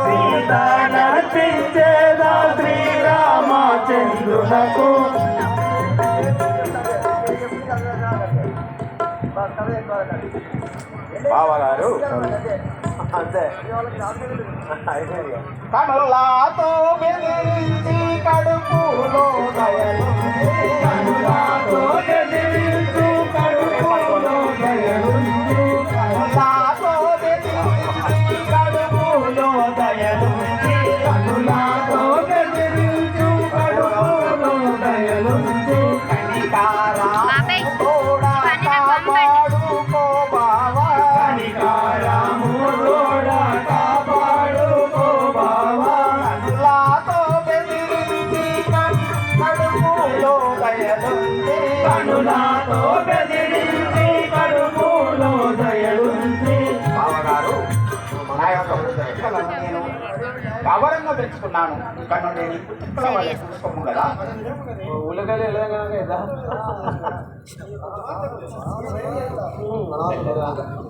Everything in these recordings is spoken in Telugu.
సీత నర్పించేదా శ్రీరామచంద్రునకు బావగారు అంతే కనులాతో బెదిరించి కడుపులో దయలు కనులాతో బెదిరించు కడుపులో దయలుంచు కనులాతో బెదిరించి కడుపులో దయలు కనులాతో బెదిరించు కడుపులో దయలుంచు కనికారా తోడా కాపాడుకో బావా కనికారాము తోడా కాపాడుకో బావా కనులాతో బెదిరించి కడుపులో దయలు కనులాతో బెదిరించి కడుపులో దయలుంచి బావగారు నా యొక్క పుస్తకాలను నేను గౌరవంగా పెంచుకున్నాను ఇక్కడ నుండి నీ పుస్తకాల వాళ్ళ చూసుకోము కదా ఉలగలే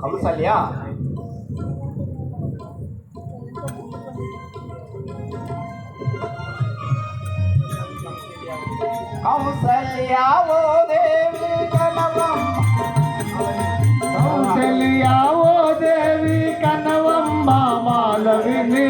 కౌసల్య కౌసల్య ఓ దేవి కనవమ్మ కౌసల్యా ఓ దేవి కనవమ్మ మాలవిని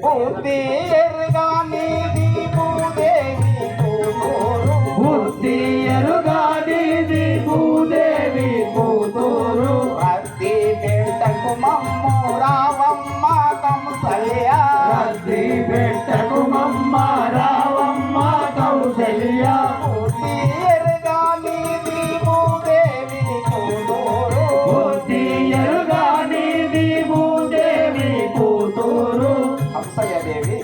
బుద్ధి ఎరుగా నీది భూదేవి కూతురు బుద్ధి ఎరుగాడిది భూదేవి కూతురు రద్ది పెట్టకు మమ్ము రావమ్మ కౌసల్య రద్ది పెట్టకు మమ్మ రావమ్మ కౌసల్యా బుద్ధి ఎరుగా నీది భూదేవి కూతురు బుద్ధి ఎరుగాడిది భూదేవి కూతురు హంసయ్యదేవి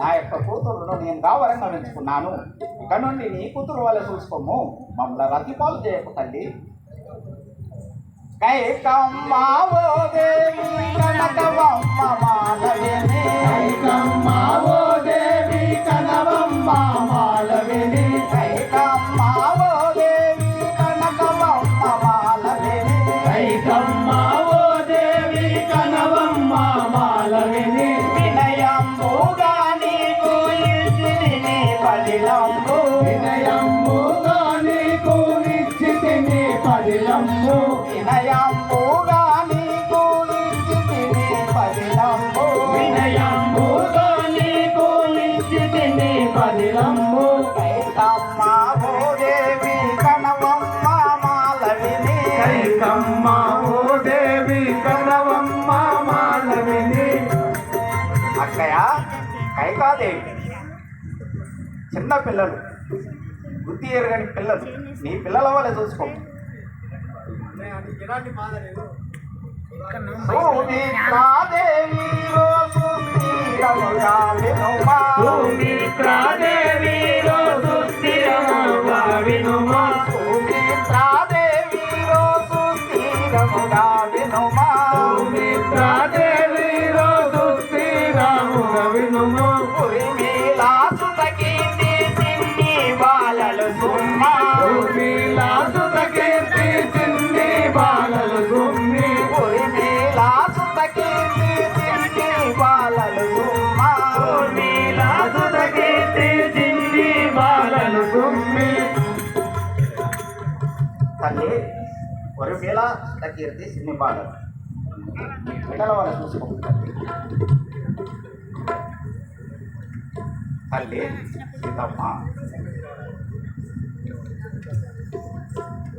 నా యొక్క కూతురును నేను గౌరవంగా పెంచుకున్నాను ఇక నుండి నీ కూతురు వల్ల చూసుకోము మమ్మల్ని రతిపాలు చేయకు తల్లి కైకమ్మ ఓ దేవి కనకవమ్మ మాలవిని కైకమ్మ ఓ దేవి కనవమ్మ మాలవిని కైకమ్మ ఓ దేవి కనకవమ్మ మాలవిని కైకమ్మ ఓ దేవి కనవమ్మ మాలవిని వినయంబుగా నీకు ఇచ్చితిని పదిలంబు వినయమ్ముగా నీకు నిశ్చితిని పదిలమ్ము వినయంబుగా నీకు ఇచ్చితిని పదిలంబు వినయమ్ముగా నీకు నిశ్చితిని పదిలమ్ము కైకమ్మ ఓ దేవి కనవమ్మ మాలవిని కైకమ్మ ఓ దేవి కనవమ్మ మాలవిని అక్కయ్య కైకాదేవి చిన్న పిల్లలు బుద్ధి ఎరగని పిల్లలు నీ పిల్లల వల్ల చూసుకో సుమిత్రాదేవి రోజు స్థిరముగా వినుమా సుమిత్రాదేవి రోజు స్థిరముగా వినుమా సుమిత్రాదేవి రోజు స్థిరముగా వినుమా సుమిత్రాదేవి రోజు స్థిరముగా వినుమా ఉరిమిలాసుతకి చిన్ని బాలలు సుమ్మా ఉర్మిళాసుత కీర్తి చిన్ని బాలలు సుమ్మి ఉరిమిలాసుతకి చిన్ని బాలలు సుమ్మా ఉర్మిళాసుత కీర్తి చిన్ని బాలలు సుమ్మి తల్లి ఉరిమిలా కీర్తి చిన్ని బాలలు బిడ్డల వాళ్ళు చూసుకుంటారు తల్లి సీతమ్మ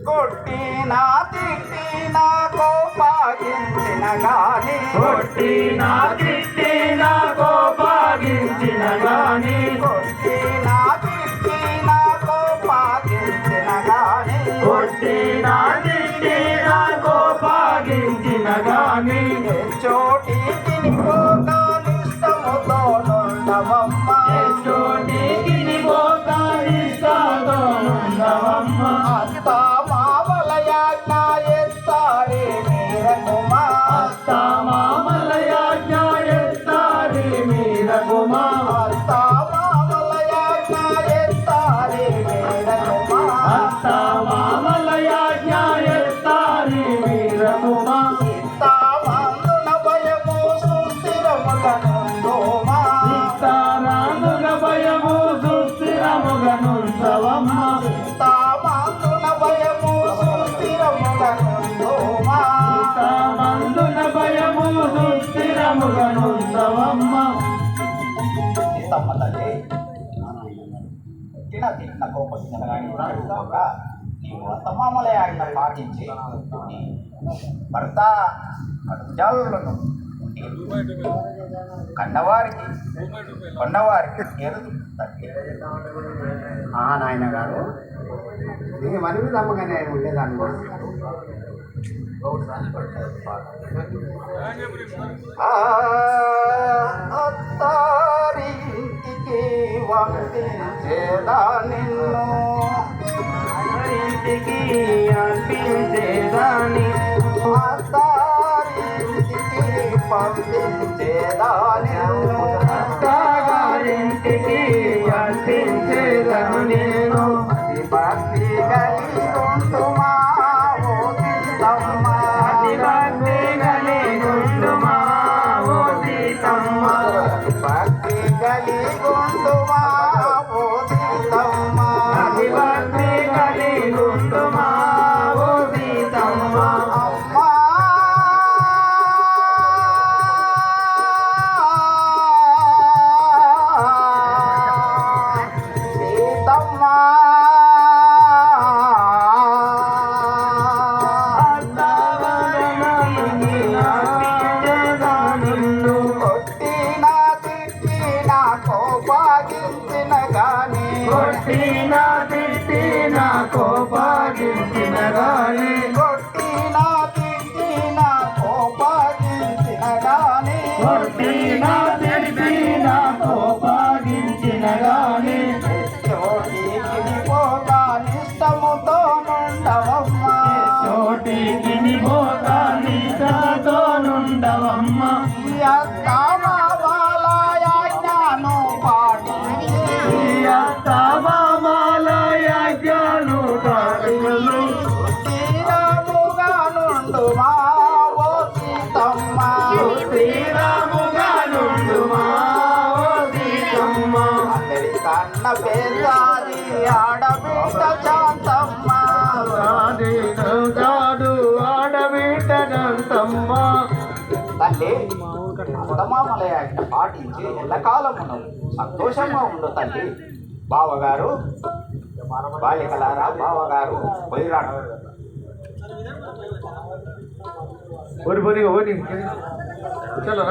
కొట్టినా తిట్టినా కోపాగించిన గాని కొట్టినా తిట్టినా కోపాగించిన గాని కొట్టినా తిట్టినా కోపాగించిన గాని కొట్టినా తిట్టినా కోపాగించిన గాని చోటికి పోకాలిష్టముతో నుండవమ్మ చోటికి పోతాయిస్తాదో ఉండవమ్మ అత్త మామల యాజ్ఞ ఎత్తారే మీరకుమా అత్త మామల యాజ్ఞ ఎత్తారి మీరకుమా అత్త మామల యాజ్ఞ ఎత్తారే మీరకుమా అత్త మామల యాజ్ఞ ఎత్తారి మీరకుమా సీత కోపగించిన కానీ చెప్తావుక నీవు అత్తమామలే ఆయన పాటించి నీ భర్త అడుగుజాలను కన్నవారికి కొన్నవారికి ఎరుదు నాయన గారు నేను మనవి నమ్మగానే ఉండేదాన్ని అత్తారింటికి వంపించేదా నిన్ను ఇంటికి అంటించేదాన్ని అత్తారింటికి పంపించేదా నిన్ను అత్తగారింటికి అంటించేదను నేను భక్తి కలిగి ఉండుమా ఓ సీతమ్మ భక్తి కలిగి ఉండుమా ఓ సీతమ్మ భక్తి కలిగి ఉండుమా ఓ సీతమ్మ భక్తి కలిగి ఉండుమా ఓ సీతమ్మ అమ్మా సీతమ్మ నిన్ను కొట్టిన తిట్టిన కోపాగించిన గాని కొట్టిన తిట్టిన కోపాగించిన గాని కొట్టిన తిట్టిన కోపాగించిన గాని కొట్టిన తిట్టిన కోపాగించిన గాని చోటికి పోగా నిష్టముతో నుండవమ్మా చోటికి పోతా నిజతో నుండవమ్మ జ్ఞాను పాటించి అత్తమామలయాజ్ఞాను పాటించు శ్రీరాముగా నుండుమా ఓ సీతమ్మ శ్రీరాముగా నుండుమా ఓ సీతమ్మ అందరి కన్న పేదాది ఆడబిడ్డ శాంతమ్మ కాదు ఆడబిడ్డంతమ్మ తల్లి అత్తమామలయ పాటించి ఎల్లకాలమును సంతోషంగా ఉండు తల్లి. బావగారు బాలికలారా బావగారు పోయిరాడు. चलो